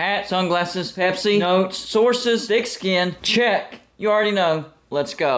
Hat, sunglasses, Pepsi, notes, sources, thick skin, check. You already know. Let's go.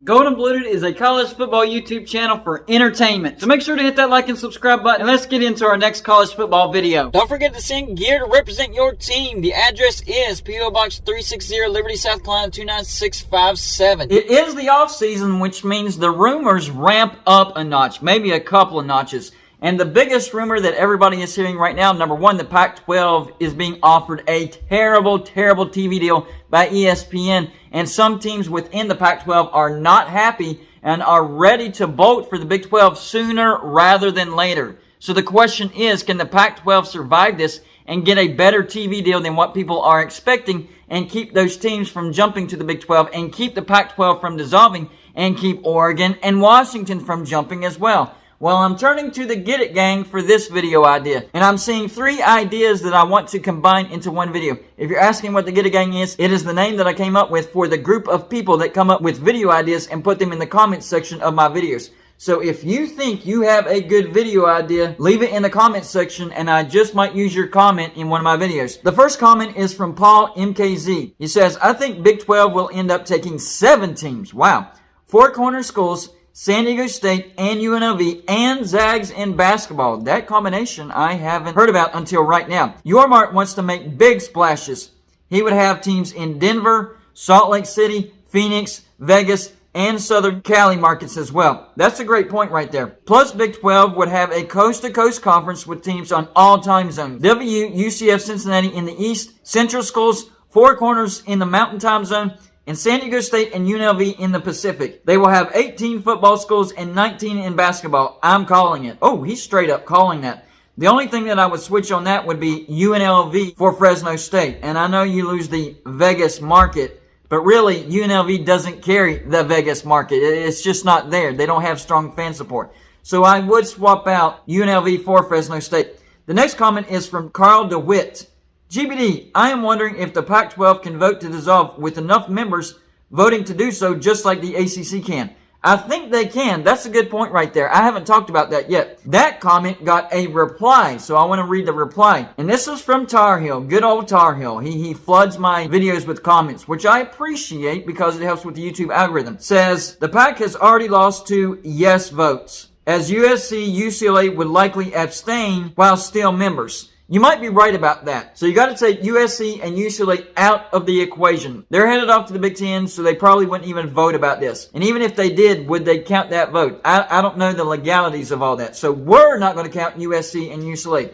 Golden Blooded is a college football YouTube channel for entertainment. So make sure to hit that like and subscribe button, and let's get into our next college football video. Don't forget to send gear to represent your team. The address is P.O. Box 360, Liberty, South Carolina 29657. It is the off season, which means the rumors ramp up a notch, maybe a couple of notches. And the biggest rumor that everybody is hearing right now, number one, the Pac-12 is being offered a terrible, terrible TV deal by ESPN. And some teams within the Pac-12 are not happy and are ready to bolt for the Big 12 sooner rather than later. So the question is, can the Pac-12 survive this and get a better TV deal than what people are expecting and keep those teams from jumping to the Big 12 and keep the Pac-12 from dissolving and keep Oregon and Washington from jumping as well? Well, I'm turning to the Get It Gang for this video idea, and I'm seeing 3 ideas that I want to combine into one video. If you're asking what the Get It Gang is, it is the name that I came up with for the group of people that come up with video ideas and put them in the comments section of my videos. So if you think you have a good video idea, leave it in the comments section, and I just might use your comment in one of my videos. The first comment is from Paul MKZ. He says, I think Big 12 will end up taking 7 teams. Wow. 4 corner schools, San Diego State and UNLV and Zags in basketball. That combination I haven't heard about until right now. Yormark wants to make big splashes. He would have teams in Denver, Salt Lake City, Phoenix, Vegas, and Southern Cali markets as well. That's a great point right there. Plus, Big 12 would have a coast-to-coast conference with teams on all time zones. WU, UCF, Cincinnati in the East, Central schools, 4 corners in the Mountain Time Zone, and San Diego State and UNLV in the Pacific. They will have 18 football schools and 19 in basketball. I'm calling it. Oh, he's straight up calling that. The only thing that I would switch on that would be UNLV for Fresno State. And I know you lose the Vegas market, but really UNLV doesn't carry the Vegas market. It's just not there. They don't have strong fan support. So I would swap out UNLV for Fresno State. The next comment is from Carl DeWitt. GBD, I am wondering if the Pac-12 can vote to dissolve with enough members voting to do so just like the ACC can. I think they can. That's a good point right there. I haven't talked about that yet. That comment got a reply, so I want to read the reply. And this is from Tar Heel, good old Tar Heel. He floods my videos with comments, which I appreciate because it helps with the YouTube algorithm. Says, the PAC has already lost 2 yes votes, as USC, UCLA would likely abstain while still members. You might be right about that. So you got to take USC and UCLA out of the equation. They're headed off to the Big Ten, so they probably wouldn't even vote about this. And even if they did, would they count that vote? I don't know the legalities of all that. So we're not going to count USC and UCLA.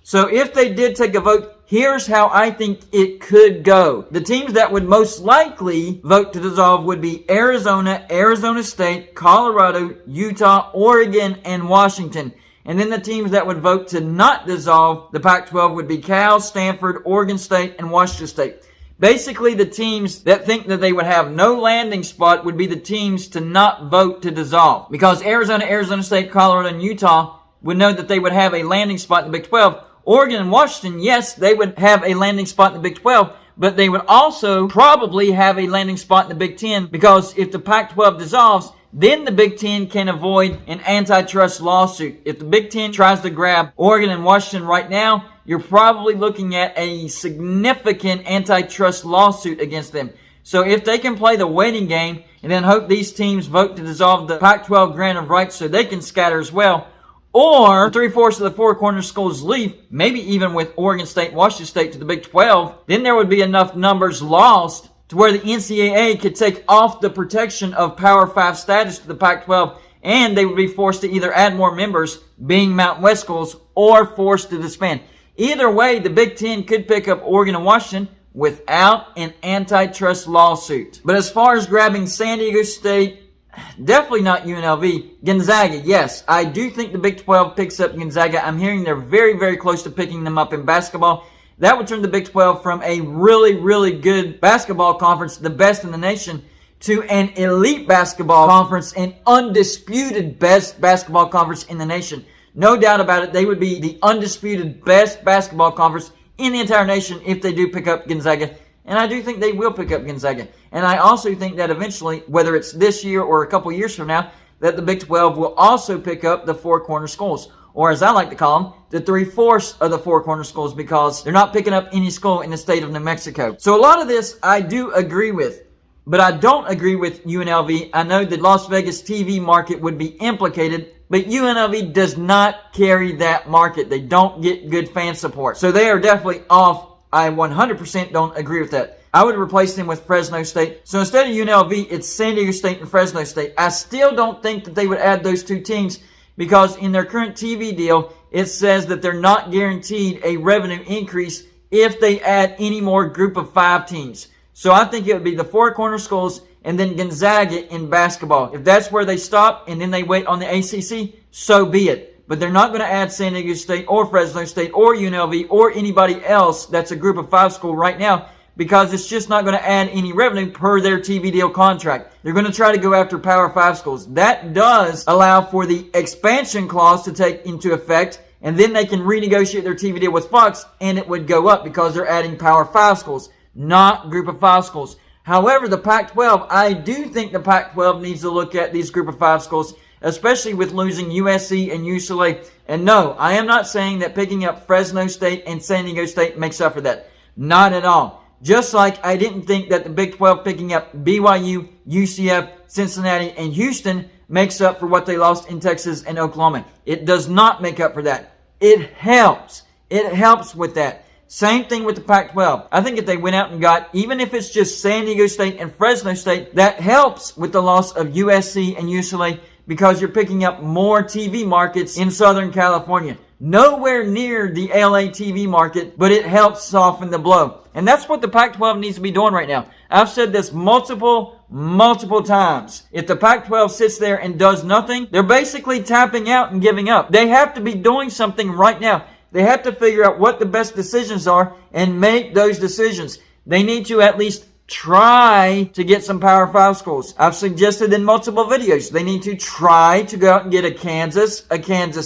So if they did take a vote, here's how I think it could go. The teams that would most likely vote to dissolve would be Arizona, Arizona State, Colorado, Utah, Oregon, and Washington. And then the teams that would vote to not dissolve the Pac-12 would be Cal, Stanford, Oregon State, and Washington State. Basically, the teams that think that they would have no landing spot would be the teams to not vote to dissolve. Because Arizona, Arizona State, Colorado, and Utah would know that they would have a landing spot in the Big 12. Oregon and Washington, yes, they would have a landing spot in the Big 12, but they would also probably have a landing spot in the Big 10 because if the Pac-12 dissolves, then the Big Ten can avoid an antitrust lawsuit. If the Big Ten tries to grab Oregon and Washington right now, you're probably looking at a significant antitrust lawsuit against them. So if they can play the waiting game and then hope these teams vote to dissolve the Pac-12 grant of rights so they can scatter as well, or 3/4 of the 4 corner schools leave, maybe even with Oregon State, Washington State to the Big 12, then there would be enough numbers lost to where the NCAA could take off the protection of Power 5 status to the Pac-12, and they would be forced to either add more members, being Mountain West schools, or forced to disband. Either way, the Big Ten could pick up Oregon and Washington without an antitrust lawsuit. But as far as grabbing San Diego State, definitely not UNLV. Gonzaga, yes. I do think the Big 12 picks up Gonzaga. I'm hearing they're very, very close to picking them up in basketball. That would turn the Big 12 from a really, really good basketball conference, the best in the nation, to an elite basketball conference, an undisputed best basketball conference in the nation. No doubt about it, they would be the undisputed best basketball conference in the entire nation if they do pick up Gonzaga. and I do think they will pick up Gonzaga. And I also think that eventually, whether it's this year or a couple years from now, that the Big 12 will also pick up the four corner schools. Or as I like to call them, the 3/4 of the four corner schools, because they're not picking up any school in the state of New Mexico. So a lot of this I do agree with. But I don't agree with UNLV. I know the Las Vegas TV market would be implicated, but UNLV does not carry that market. They don't get good fan support. So they are definitely off. I 100% don't agree with that. I would replace them with Fresno State. So instead of UNLV, it's San Diego State and Fresno State. I still don't think that they would add those two teams, because in their current TV deal, it says that they're not guaranteed a revenue increase if they add any more group of 5 teams. So I think it would be the four corner schools and then Gonzaga in basketball. If that's where they stop and then they wait on the ACC, so be it. But they're not going to add San Diego State or Fresno State or UNLV or anybody else that's a group of 5 school right now, because it's just not going to add any revenue per their TV deal contract. They're going to try to go after Power 5 schools. That does allow for the expansion clause to take into effect, and then they can renegotiate their TV deal with Fox, and it would go up because they're adding Power 5 schools, not group of 5 schools. However, the Pac-12, I do think the Pac-12 needs to look at these group of 5 schools, especially with losing USC and UCLA. And no, I am not saying that picking up Fresno State and San Diego State makes up for that. Not at all. Just like I didn't think that the Big 12 picking up BYU, UCF, Cincinnati, and Houston makes up for what they lost in Texas and Oklahoma. It does not make up for that. It helps. It helps with that. Same thing with the Pac-12. I think if they went out and got, even if it's just San Diego State and Fresno State, that helps with the loss of USC and UCLA, because you're picking up more TV markets in Southern California. Nowhere near the LA TV market, but it helps soften the blow. And that's what the Pac-12 needs to be doing right now. I've said this multiple times. If the Pac-12 sits there and does nothing, they're basically tapping out and giving up. They have to be doing something right now. They have to figure out what the best decisions are and make those decisions. They need to at least try to get some Power 5 schools. I've suggested in multiple videos, they need to try to go out and get a Kansas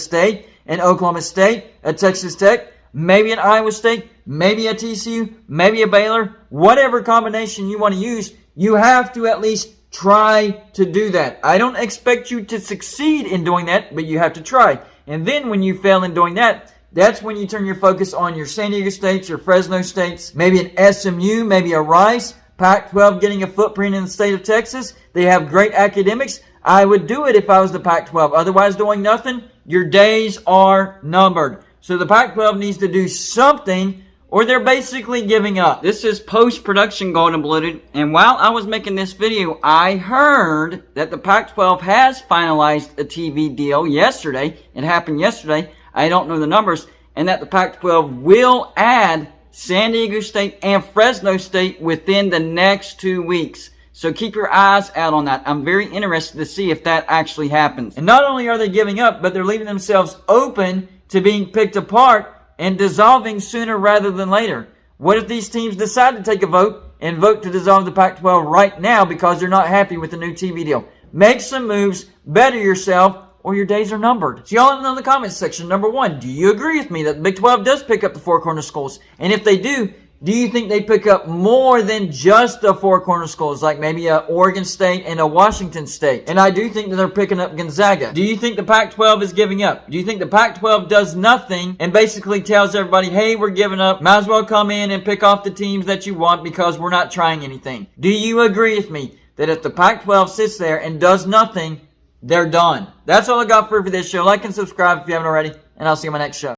State, an Oklahoma State, a Texas Tech, maybe an Iowa State, maybe a TCU, maybe a Baylor. Whatever combination you want to use, you have to at least try to do that. I don't expect you to succeed in doing that, but you have to try. And then when you fail in doing that, that's when you turn your focus on your San Diego States, your Fresno States, maybe an SMU, maybe a Rice. Pac-12 getting a footprint in the state of Texas. They have great academics. I would do it if I was the Pac-12. Otherwise, doing nothing, your days are numbered. So the Pac-12 needs to do something, or they're basically giving up. This is post-production Golden Blooded, and while I was making this video, I heard that the Pac-12 has finalized a TV deal yesterday. It happened yesterday. I don't know the numbers. And that the Pac-12 will add San Diego State and Fresno State within the next 2 weeks. So keep your eyes out on that. I'm very interested to see if that actually happens. And not only are they giving up, but they're leaving themselves open to being picked apart and dissolving sooner rather than later. What if these teams decide to take a vote and vote to dissolve the Pac-12 right now because they're not happy with the new TV deal? Make some moves, better yourself, or your days are numbered. So y'all let me know in the comments section. Number 1, do you agree with me that the Big 12 does pick up the four corner schools? And if they do you think they pick up more than just the four corner schools, like maybe a Oregon State and a Washington State? And I do think that they're picking up Gonzaga. Do you think the Pac-12 is giving up? Do you think the Pac-12 does nothing and basically tells everybody, hey, we're giving up, might as well come in and pick off the teams that you want because we're not trying anything? Do you agree with me that if the Pac-12 sits there and does nothing, they're done? That's all I got for this show. Like and subscribe if you haven't already, and I'll see you on my next show.